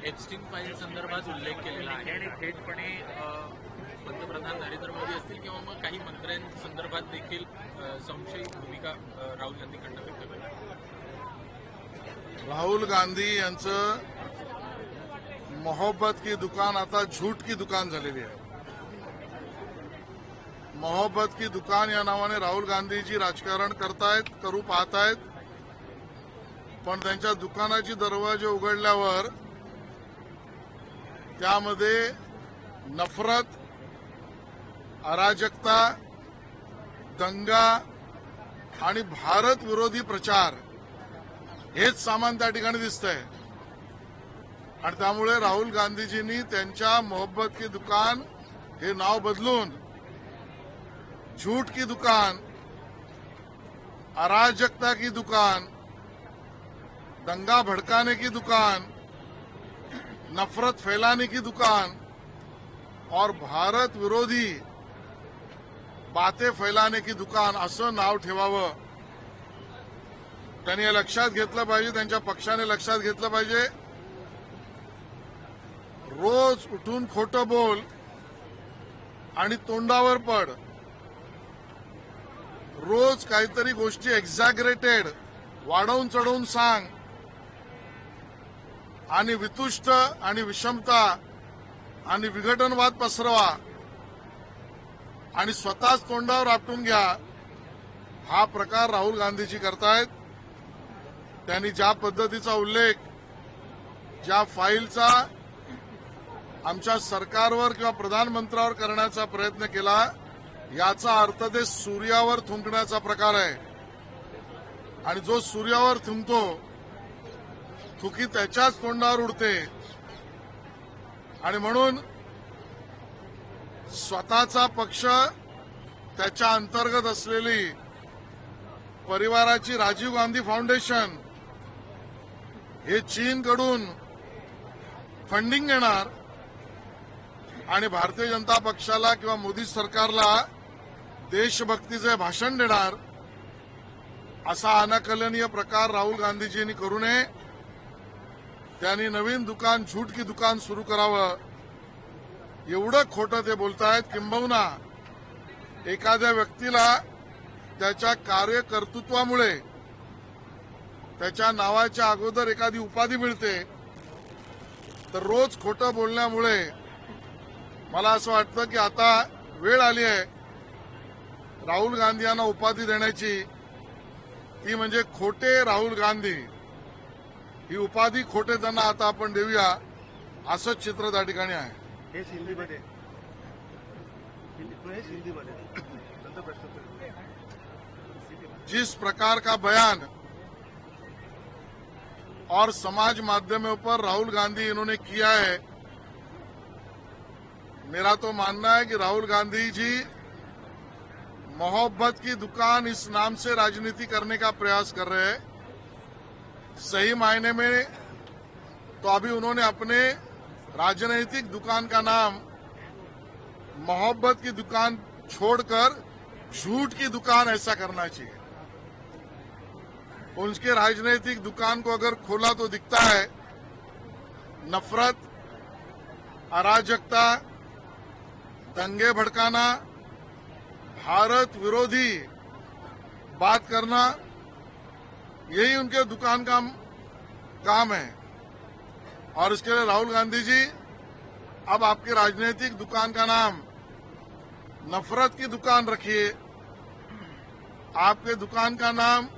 Epstein file संदर्भात उल्लेख केलेला आहे आणि थेटपणे पंतप्रधान नरेंद्र मोदी असतील किंवा मग काही मंत्र्यांसंदर्भात देखील संशयी भूमिका राहुल गांधीकडनं व्यक्त करण्यात. राहुल गांधी यांचं मोहब्बत की दुकान आता झूठ की दुकान झालेली आहे. मोहब्बत की दुकान या नावाने राहुल गांधीजी राजकारण करतायत, करू पाहतायत, पण त्यांच्या दुकानाची दरवाजे उघडल्यावर त्यामध्ये नफरत, अराजकता, दंगा आणि भारत विरोधी प्रचार हेच सामान त्या ठिकाणी दिसतंय. आणि त्यामुळे राहुल गांधीजींनी त्यांच्या मोहब्बत की दुकान हे नाव बदलून झूठ की दुकान, अराजकता की दुकान, दंगा भड़काने की दुकान, नफरत फैलाने की दुकान और भारत विरोधी बातें फैलाने की दुकान असं नाव ठेवावं. त्यांनी हे लक्षात घेतलं पाहिजे, त्यांच्या पक्षाने लक्षात घेतलं पाहिजे. रोज उठून खोटं बोल आणि तोंडावर पड, रोज काहीतरी गोष्टी एक्झॅगरेटेड वाढवून चढवून सांग आणि वितुष्ट आणि विषमता आणि विघटनवाद पसरवा आणि स्वतःच तोंडावर आपटून घ्या. हा प्रकार राहुल गांधीजी करतायत. त्यांनी ज्या पद्धतीचा उल्लेख, ज्या फाईलचा आमच्या सरकारवर किंवा प्रधानमंत्र्यावर करण्याचा प्रयत्न केला, याचा अर्थ ते सूर्यावर थुंकण्याचा प्रकार आहे. आणि जो सूर्यावर थुंकतो, थुकी त्याच्याच तोंडावर उडते. आणि म्हणून स्वतःचा पक्ष, त्याच्या अंतर्गत असलेली परिवाराची राजीव गांधी फाउंडेशन हे चीनकडून फंडिंग घेणार आणि भारतीय जनता पक्षाला किंवा मोदी सरकारला देशभक्तीचे भाषण देणार, असा अनाकलनीय प्रकार राहुल गांधीजींनी करू नये. त्यांनी नवीन दुकान, झूठ की दुकान सुरू करावं. एवढं खोटं ते बोलतायत, किंबहुना एखाद्या व्यक्तीला त्याच्या कार्यकर्तृत्वामुळे त्याच्या नावाच्या अगोदर एखादी उपाधी मिळते, तर रोज खोटं बोलण्यामुळे मला असं वाटतं की आता वेळ आली आहे राहुल गांधी यांना उपाधी देण्याची. ती म्हणजे खोटे राहुल गांधी. ही उपाधी खोटे त्यांना आता आपण देऊया, असंच चित्र त्या ठिकाणी आहे. जिस प्रकार का बयान और समाज माध्यमों पर राहुल गांधी इन्होंने किया है, मेरा तो मानना है कि राहुल गांधी जी मोहब्बत की दुकान इस नाम से राजनीति करने का प्रयास कर रहे हैं. सही मायने में तो अभी उन्होंने अपने राजनीतिक दुकान का नाम मोहब्बत की दुकान छोड़कर झूठ की दुकान ऐसा करना चाहिए. उनके राजनीतिक दुकान को अगर खोला तो दिखता है नफरत, अराजकता, दंगे भड़काना, भारत विरोधी बात करना, यही उनके दुकान का काम है. और इसके लिए राहुल गांधी जी, अब आपकी राजनीतिक दुकान का नाम नफरत की दुकान रखिए. आपके दुकान का नाम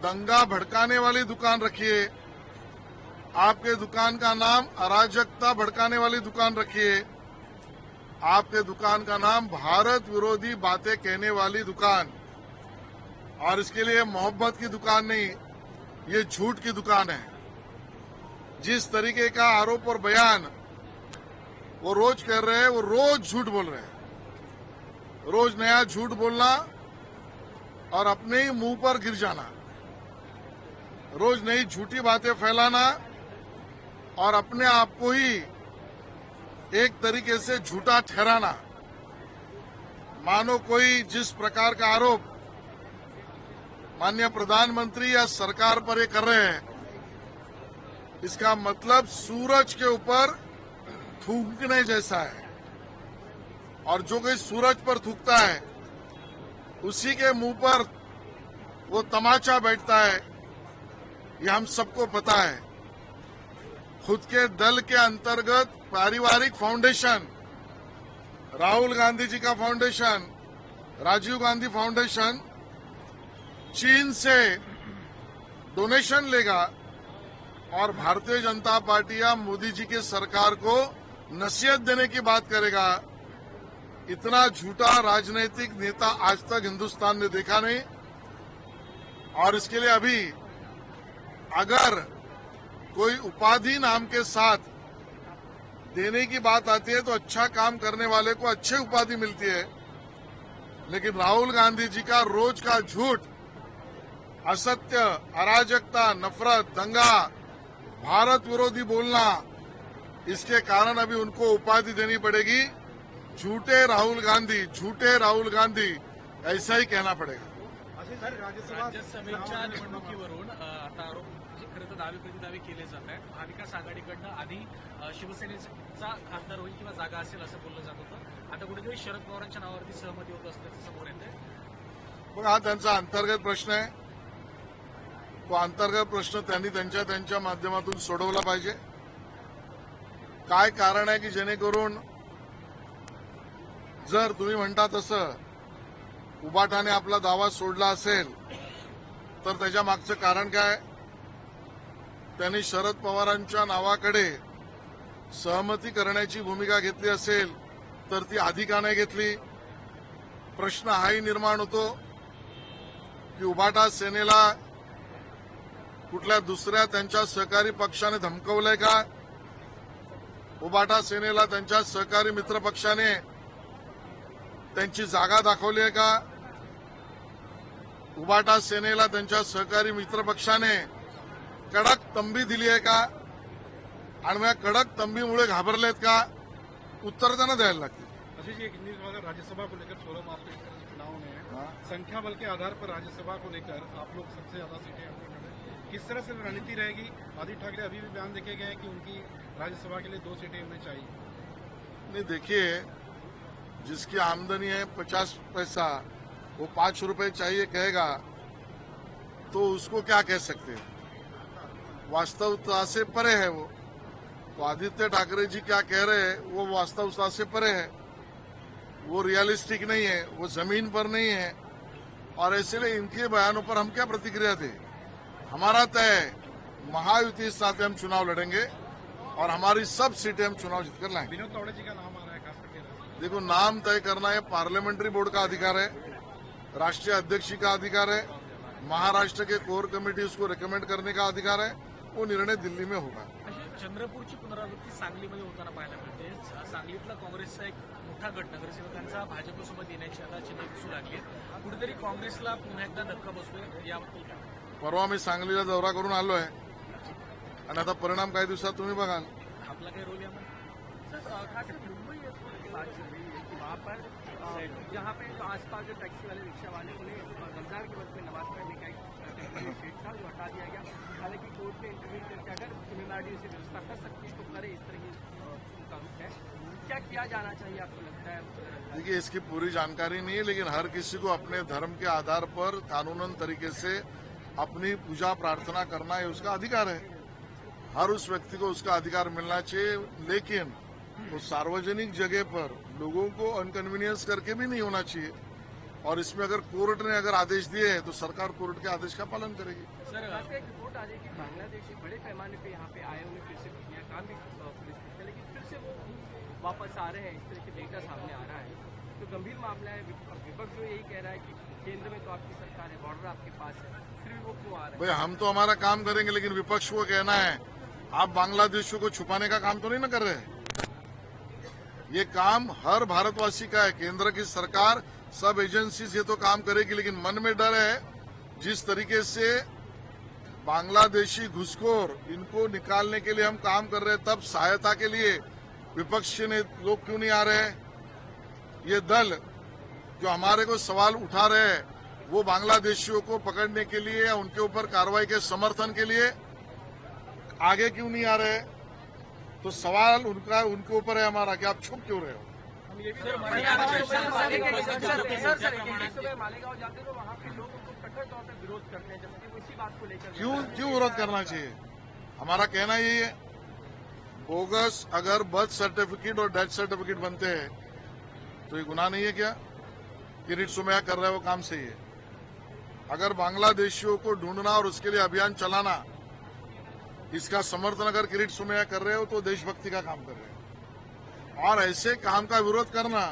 दंगा भड़काने वाली दुकान रखिए. आपके दुकान का नाम अराजकता भड़काने वाली दुकान रखिए. आपके दुकान का नाम भारत विरोधी बातें कहने वाली दुकान. और इसके लिए मोहब्बत की दुकान नहीं, ये झूठ की दुकान है. जिस तरीके का आरोप और बयान वो रोज कर रहे हैं, वो रोज झूठ बोल रहे हैं. रोज नया झूठ बोलना और अपने ही मुंह पर गिर जाना, रोज नई झूठी बातें फैलाना और अपने आप को ही एक तरीके से झूठा ठहराना. मानो कोई जिस प्रकार का आरोप माननीय प्रधानमंत्री या सरकार पर ये कर रहे हैं, इसका मतलब सूरज के ऊपर थूकने जैसा है। और जो कोई सूरज पर थूकता है उसी के मुंह पर वो तमाचा बैठता है, ये हम सबको पता है। खुद के दल के अंतर्गत पारिवारिक फाउंडेशन, राहुल गांधी जी का फाउंडेशन, राजीव गांधी फाउंडेशन चीन से डोनेशन लेगा और भारतीय जनता पार्टी या मोदी जी की सरकार को नसीहत देने की बात करेगा। इतना झूठा राजनीतिक नेता आज तक हिंदुस्तान ने देखा नहीं। और इसके लिए अभी अगर कोई उपाधि नाम के साथ देने की बात आती है तो अच्छा काम करने वाले को अच्छी उपाधि मिलती है, लेकिन राहुल गांधी जी का रोज का झूठ, असत्य, अराजकता, नफरत, दंगा, भारत विरोधी बोलना, इसके कारण अभी उनको उपाधि देनी पड़ेगी। झूठे राहुल गांधी, झूठे राहुल गांधी, ऐसा ही कहना पड़ेगा। राज्यसभेच्या निवडणुकीवरून आता आरोप खरं तर दावे प्रतिदावे केले जात आहेत. महाविकास आघाडीकडनं आधी शिवसेनेचा खासदार होईल किंवा जागा असेल असं बोललं जात होतं. आता कुठेतरी शरद पवारांच्या नावावरती सहमती होत असल्याचं समोर येतंय. मग हा त्यांचा अंतर्गत प्रश्न आहे. तो अंतर्गत प्रश्न त्यांनी त्यांच्या माध्यमातून सोडवला पाहिजे. काय कारण आहे की जेणेकरून जर तुम्ही म्हणता तसं उबाटाने आपला दावा सोडला असेल तर त्याच्या मागचं कारण काय? त्यांनी शरद पवारांच्या नावाकडे सहमती करण्याची भूमिका घेतली असेल तर ती आधी का नाही घेतली? प्रश्न हाही निर्माण होतो की उबाटा सेनेला कुठल्या दुसऱ्या त्यांच्या सहकारी पक्षाने धमकवलंय का? उबाटा सेनेला त्यांच्या सहकारी मित्र पक्षाने त्यांची जागा दाखवली आहे का? उबाटा सेनेला त्यांच्या सहकारी मित्र पक्षाने कडक तंबी दिली आहे का? आणि या कडक तंबीमुळे घाबरलेत का? उत्तर त्यांना द्यायला लागतील. आशीष जी, एक न्यूज वाला राज्यसभा को लेकर 16 मार्च को इस चुनाव में संख्या बल के आधार पर राज्यसभा को लेकर आप लोग सबसे ज्यादा सीटें आपको मिले, किस तरह से रणनीति रहेगी? आदित्य ठाकरे अभी भी बयान देखे गए हैं कि उनकी राज्यसभा के लिए 2 सीटें उन्हें चाहिए. नहीं, देखिए, जिसकी आमदनी है 50 पैसा, वो 5 रुपए चाहिए कहेगा तो उसको क्या कह सकते हैं? वास्तवता से परे है वो. तो आदित्य ठाकरे जी क्या कह रहे हैं वो वास्तवता से परे है, वो रियलिस्टिक नहीं है, वो जमीन पर नहीं है. और इसलिए इनके बयानों पर हम क्या प्रतिक्रिया दें? हमारा तय, महायुति के साथ हम चुनाव लड़ेंगे और हमारी सब सीटें हम चुनाव जीतकर लाएंगे. विनोद तावड़े जी का नाम आ रहा है खास करके. देखो, नाम तय करना ये पार्लियामेंट्री बोर्ड का अधिकार है, राष्ट्रीय अध्यक्ष का अधिकार है, महाराष्ट्र के कोर कमेटी उसको रिकमेंड करने का अधिकार है. वो निर्णय दिल्ली में होगा. चंद्रपूरची पुनरावृत्ती सांगलीमध्ये होताना पाहायला मिळते. सांगलीतला काँग्रेसचा एक मोठा गट नगरसेवकांचा भाजपसोबत येण्याची आता चिन्हे दिसू लागली. कुठेतरी काँग्रेसला पुन्हा एकदा धक्का बसतोय, याबद्दल काय? परवा मी सांगलीला दौरा करून आलोय आणि आता परिणाम काही दिवसात तुम्ही बघाल. आपला काही रोल यामध्ये? खासकर मुंबई की बात चल रही है कि वहाँ पर जहाँ पे आसपास जो टैक्सी वाले रिक्शा वाले उन्हें रमजान के वक्त में नमाज पढ़ने का एक शेड था जो हटा दिया गया. हालांकि कोर्ट ने इंटरव्यू करके अगर तमिलनाडु से व्यवस्था कर सकती है तो करे, इस तरह की उनका रुख है. क्या किया जाना चाहिए आपको लगता है? देखिए, इसकी पूरी जानकारी नहीं है, लेकिन हर किसी को अपने धर्म के आधार पर कानूनन तरीके से अपनी पूजा प्रार्थना करना ये उसका अधिकार है. हर उस व्यक्ति को उसका अधिकार मिलना चाहिए, लेकिन वो सार्वजनिक जगह पर लोगों को अनकन्वीनियंस करके भी नहीं होना चाहिए. और इसमें अगर कोर्ट ने अगर आदेश दिए हैं तो सरकार कोर्ट के आदेश का पालन करेगी. सर, एक रिपोर्ट आ रही है कि बांग्लादेशी बड़े पैमाने पे यहाँ पे आए, उन्हें फिर से किया काम भी पुलिस करते, लेकिन फिर से वो वापस आ रहे हैं. इस तरह के डेटा सामने आ रहा है तो गंभीर मामला है. विपक्ष जो यही कह रहा है कि केंद्र में तो आपकी सरकार है, बॉर्डर आपके पास है, फिर भी वो क्यों आ रहे हैं? भाई, हम तो हमारा काम करेंगे, लेकिन विपक्ष को कहना है आप बांग्लादेशियों को छुपाने का काम तो नहीं न कर रहे. ये काम हर भारतवासी का है. केंद्र की सरकार, सब एजेंसीज ये तो काम करेगी, लेकिन मन में डर है जिस तरीके से बांग्लादेशी घुसखोर इनको निकालने के लिए हम काम कर रहे हैं, तब सहायता के लिए विपक्ष के लोग क्यों नहीं आ रहे हैं? ये दल जो हमारे को सवाल उठा रहे हैं वो बांग्लादेशियों को पकड़ने के लिए या उनके ऊपर कार्रवाई के समर्थन के लिए आगे क्यों नहीं आ रहे? तो सवाल उनके ऊपर है हमारा कि आप छुप क्यों रहे हो? मालेगांव जाते तो वहाँ के लोग उनको कट्टर तौर पर विरोध करते हैं, जैसे कि इसी बात को लेकर क्यों विरोध करना चाहिए? हमारा कहना यही है, बोगस अगर बर्थ सर्टिफिकेट और डेथ सर्टिफिकेट बनते हैं तो ये गुनाह नहीं है क्या? किरीट सोमैया कर रहे हो काम सही है। अगर बांग्लादेशियों को ढूंढना और उसके लिए अभियान चलाना, इसका समर्थन अगर किरीट सोमैया कर रहे हो तो देशभक्ति का काम कर रहे हो। और ऐसे काम का विरोध करना,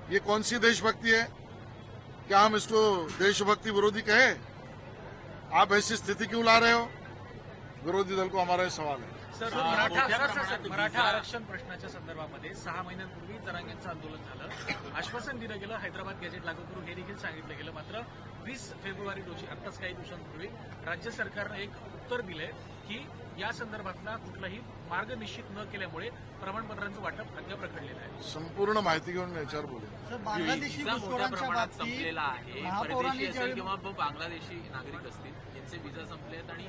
ये कौन सी देशभक्ति है? क्या हम इसको देशभक्ति विरोधी कहे? आप ऐसी स्थिति क्यों ला रहे हो? विरोधी दल को हमारा सवाल है। सर, मराठा आरक्षण प्रश्नाच्या संदर्भामध्ये 6 महिन्यांपूर्वी जरांगेंचं आंदोलन झालं, आश्वासन दिलं गेलं, हैदराबाद गॅझेट लागू करू हे देखील सांगितलं गेलं. मात्र 20 फेब्रुवारी रोजी आत्ताच काही दिवसांपूर्वी राज्य सरकारनं एक उत्तर दिलंय की या संदर्भातला कुठलाही मार्ग निश्चित न केल्यामुळे प्रमाणपत्रांचं वाटप अद्याप रखडलेलं आहे. संपूर्ण माहिती घेऊन याच्यावर बोलू. बांगलादेशी मोठ्या प्रमाणात संपलेला आहे. परदेशी महापौरांनी असेल किंवा बांगलादेशी नागरिक असतील, यांचे विजा संपले आहेत आणि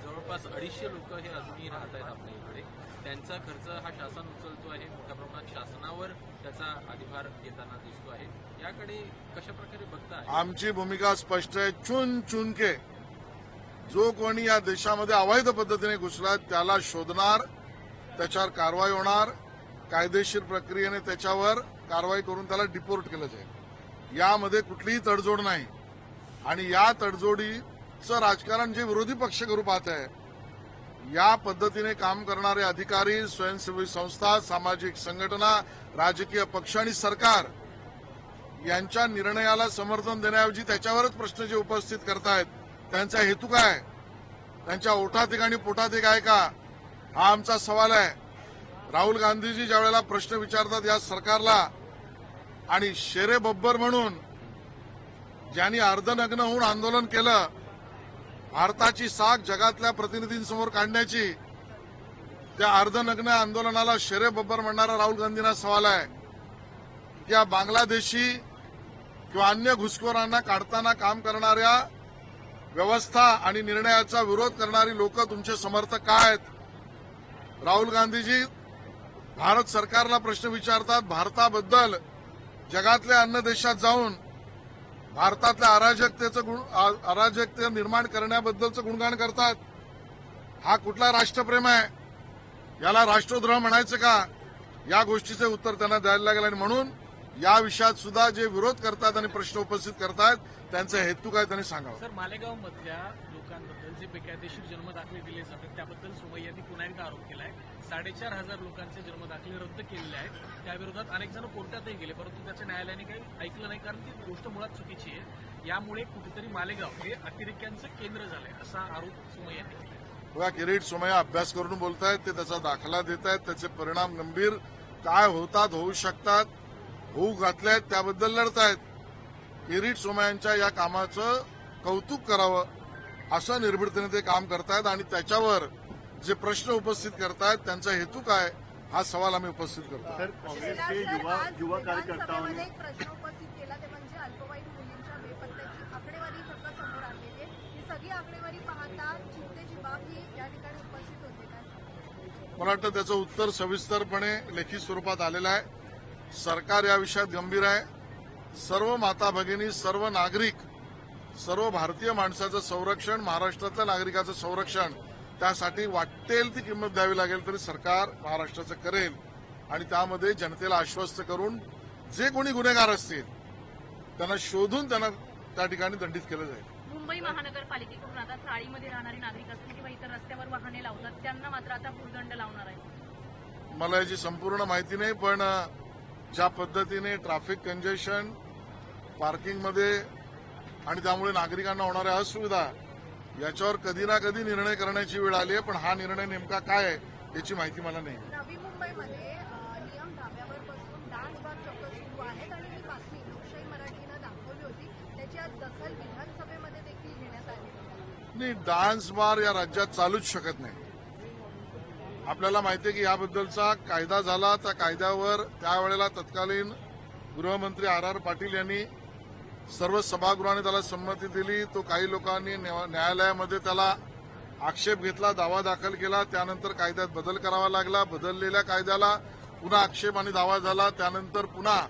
जवळपास 250 लोक हे अजूनही राहत आहेत आपल्या इकडे. त्यांचा खर्च हा शासन उचलतो आहे. मोठ्या प्रमाणात शासनावर त्याचा अधिभार येताना दिसतो आहे. याकडे कशा प्रकारे बघताय? आमची भूमिका स्पष्ट आहे. चुन चुन के जो कोणी या देशामध्ये अवैध पद्धतीने घुसला त्याला शोधणार, त्याच्यावर कारवाई होणार, कायदेशीर प्रक्रियेने त्याच्यावर कारवाई करून त्याला डिपोर्ट केलं जाईल. यामध्ये कुठलीही तडजोड नाही. आणि या तडजोडीचं राजकारण जे विरोधी पक्ष करू पाहत आहे, या पद्धतीने काम करणारे अधिकारी, स्वयंसेवी संस्था, सामाजिक संघटना, राजकीय पक्ष आणि सरकार यांच्या निर्णयाला समर्थन देण्याऐवजी त्याच्यावरच प्रश्न जे उपस्थित करतायत, त्यांचा हेतू काय? त्यांच्या ओठात एक आणि पोटात एक आहे का? हा आमचा सवाल आहे. राहुल गांधीजी ज्या वेळेला प्रश्न विचारतात या सरकारला, आणि शेरे बब्बर म्हणून ज्यांनी अर्धनग्न होऊन आंदोलन केलं, भारताची साख जगातल्या प्रतिनिधींसमोर काढण्याची, त्या अर्धनग्न आंदोलनाला शेरे बब्बर म्हणणारा राहुल गांधींना सवाल आहे की या बांगलादेशी किंवा अन्य घुसखोरांना काढताना काम करणाऱ्या व्यवस्था आणि निर्णयाचा विरोध करणारी लोक तुमचे समर्थक काय आहेत? राहुल गांधीजी भारत सरकारला प्रश्न विचारतात, भारताबद्दल जगातल्या अन्य देशात जाऊन भारतातल्या अराजकते निर्माण करण्याबद्दलचं गुणगान करतात. हा कुठला राष्ट्रप्रेम आहे? याला राष्ट्रद्रोह म्हणायचं का? या गोष्टीचे उत्तर त्यांना द्यायला लागेल. आणि म्हणून या विषयात सुद्धा जे विरोध करतात आणि प्रश्न उपस्थित करतात त्यांचा हेतू काय त्यांनी सांगावं. सर, मालेगाव मधल्या लोकांबद्दल जे बेकायदेशीर जन्मदाखले दिले जातात त्याबद्दल सोमय्यांनी पुन्हा एकदा आरोप केलाय. 4,500 लोकांचे जन्मदाखले रद्द केलेले आहेत. त्याविरोधात अनेक जण कोर्टातही गेले, परंतु त्याच्या न्यायालयाने काही ऐकलं नाही, कारण ती गोष्ट मुळात चुकीची आहे. यामुळे कुठेतरी मालेगाव हे अतिरेक्यांचं केंद्र झालंय असा आरोप सोमय्यांनी केला. बघा, किरीट सोमय्या अभ्यास करून बोलतायत, ते त्याचा दाखला देत आहेत, त्याचे परिणाम गंभीर काय होतात, होऊ शकतात, होऊ घातलेत, त्याबद्दल लढतायत. किरीट सोमय्यांच्या या कामाचं कौतुक करावं असं निर्भीडतेने ते काम करतायत. आणि त्याच्यावर जे प्रश्न उपस्थित करतायत त्यांचा हेतू काय, हा सवाल आम्ही उपस्थित करतो. सर, काँग्रेसचे युवा कार्यकर्त्यांनी एक प्रश्न उपस्थित केला, ते म्हणजे अल्पवयीन मुलींच्या बेपत्त्याची आकडेवारी फक्त समोर आलेली आहे. ही सगळी आकडेवारी पाहता चिंतेची बाब ही या ठिकाणी उपस्थित होते काय? मला वाटतं त्याचं उत्तर सविस्तरपणे लेखी स्वरूपात आलेलं आहे. सरकार या विषयात गंभीर आहे. सर्व माता भगिनी, सर्व नागरिक, सर्व भारतीय माणसाचं संरक्षण, महाराष्ट्रातल्या नागरिकाचं संरक्षण, त्यासाठी वाटेल ती किंमत द्यावी लागेल तरी सरकार महाराष्ट्राचं करेल. आणि त्यामध्ये जनतेला आश्वस्त करून जे कोणी गुन्हेगार असतील त्यांना शोधून त्यांना त्या ठिकाणी दंडित केलं जाईल. मुंबई महानगरपालिकेकडून आता चाळीमध्ये राहणारे नागरिक असतील किंवा इतर रस्त्यावर वाहने लावतात त्यांना मात्र आता भूर्दंड लावणार आहे. मला याची संपूर्ण माहिती नाही, पण ज्या पद्धतीने ट्रॅफिक कंजेशन, पार्किंगमध्ये आणि त्यामुळे नागरिकांना होणाऱ्या असुविधा, याच्यावर कधी ना कधी निर्णय करण्याची वेळ आली आहे. पण हा निर्णय नेमका काय आहे याची माहिती मला नाही. नवी मुंबईमध्ये नियम धाब्यावर बसून डान्स बार चक्क सुरू आहेत आणि ही बातमी लोकशाही मराठीनं दाखवली होती. त्याची आज दखल विधानसभेमध्ये देखील घेण्यात आली. नाही, डान्स बार या राज्यात चालूच शकत नाही. आपल्याला माहिती आहे की याबद्दलचा कायदा झाला. त्या कायद्यावर त्यावेळेला तत्कालीन गृहमंत्री R.R. पाटील यांनी सर्व सभागृहाने त्याला संमती दिली. तो काही लोकांनी न्यायालयामध्ये त्याला आक्षेप घेतला, दावा दाखल केला, त्यानंतर कायद्यात बदल करावा लागला, बदललेल्या कायद्याला पुन्हा आक्षेप आणि दावा झाला, त्यानंतर पुन्हा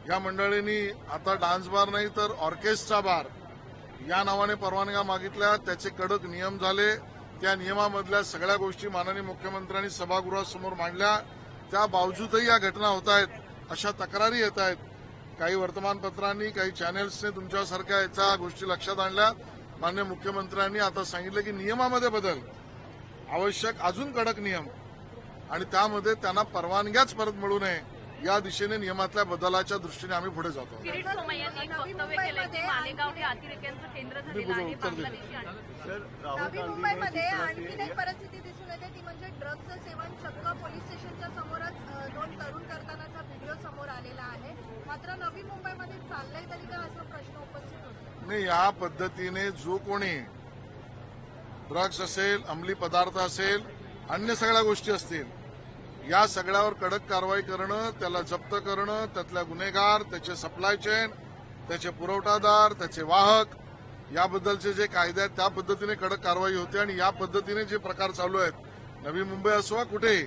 या मंडळींनी आता डान्स बार नाही तर ऑर्केस्ट्रा बार या नावाने परवानग्या मागितल्या, त्याचे कडक नियम झाले, त्या नियमामधल्या सगळ्या गोष्टी माननीय मुख्यमंत्र्यांनी सभागृहासमोर मांडल्या, त्या बावजूदही या घटना होत आहेत, अशा तक्रारी येत आहेत. काही वर्तमानपत्रांनी, काही चॅनेल्सने तुमच्यासारख्या याच्या गोष्टी लक्षात आणल्या. माननीय मुख्यमंत्र्यांनी आता सांगितलं की नियमामध्ये बदल, आवश्यक अजून कडक नियम, आणि त्यामध्ये त्यांना परवानग्याच परत मिळू नये या दिशेने नियमातल्या बदलाच्या दृष्टीने आम्ही पुढे जातो. किरीट सोमय्यांनी एक वक्तव्य केलंय की मालेगाव हे अतिरेक्यांचं केंद्र झालेलं आहे बांगलादेशी आणि सर राहुल नवी गांधी मुंबईमध्ये ने जिस तरह आणखी से एक परिस्थिती दिसून येते ती म्हणजे ड्रग्जचं सेवन चक्क पोलीस स्टेशनच्या समोरच दोन तरुण करतानाचा व्हिडिओ समोर आलेला आहे. मात्र नवी मुंबईमध्ये चाललंय तरी का असा प्रश्न उपस्थित होतो. नाही, या पद्धतीने जो कोणी ड्रग्ज असेल, अंमली पदार्थ असेल, अन्य सगळ्या गोष्टी असतील, या सगळ्यावर कडक कारवाई करणं, त्याला जप्त करणं, त्यातल्या गुन्हेगार, त्याचे सप्लाय चेन, त्याचे पुरवठादार, त्याचे वाहक, याबद्दलचे जे कायदे आहेत त्या पद्धतीने कडक कारवाई होते. आणि या पद्धतीने जे प्रकार चालू आहेत, नवी मुंबई असो वा कुठे,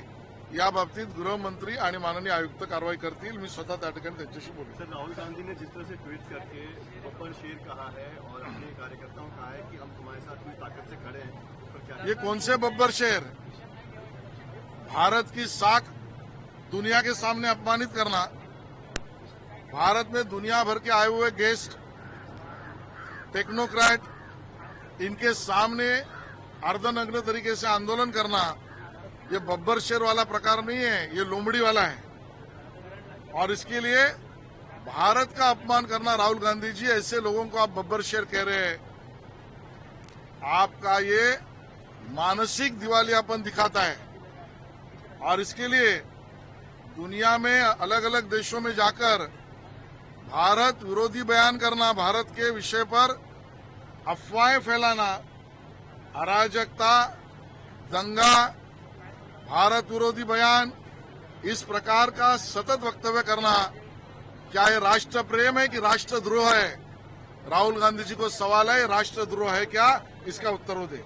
या बाबतीत गृहमंत्री आणि माननीय आयुक्त कारवाई करतील. मी स्वतः त्या ठिकाणी त्यांच्याशी बोलू. सर राहुल गांधी ने जिस तरह से ट्वीट करके बब्बर शेर कहा है और अपने कार्यकर्ताओं को कहा है कि हम तुम्हारे साथ पूरी ताकत से खड़े हैं, उस पर क्या ये कौन से बब्बर शेर? भारत की साख दुनिया के सामने अपमानित करना, भारत में दुनिया भर के आए हुए गेस्ट, टेक्नोक्रेट, इनके सामने अर्धनग्न तरीके से आंदोलन करना, ये बब्बर शेर वाला प्रकार नहीं है, ये लोमड़ी वाला है. और इसके लिए भारत का अपमान करना, राहुल गांधी जी ऐसे लोगों को आप बब्बर शेर कह रहे हैं, आपका ये मानसिक दिवालियापन दिखाता है. और इसके लिए दुनिया में अलग अलग देशों में जाकर भारत विरोधी बयान करना, भारत के विषय पर अफवाहें फैलाना, अराजकता, दंगा, भारत विरोधी बयान, इस प्रकार का सतत वक्तव्य करना, क्या ये राष्ट्र प्रेम है कि राष्ट्रद्रोह है? राहुल गांधी जी को सवाल है, राष्ट्रद्रोह है क्या? इसका उत्तर वो दे.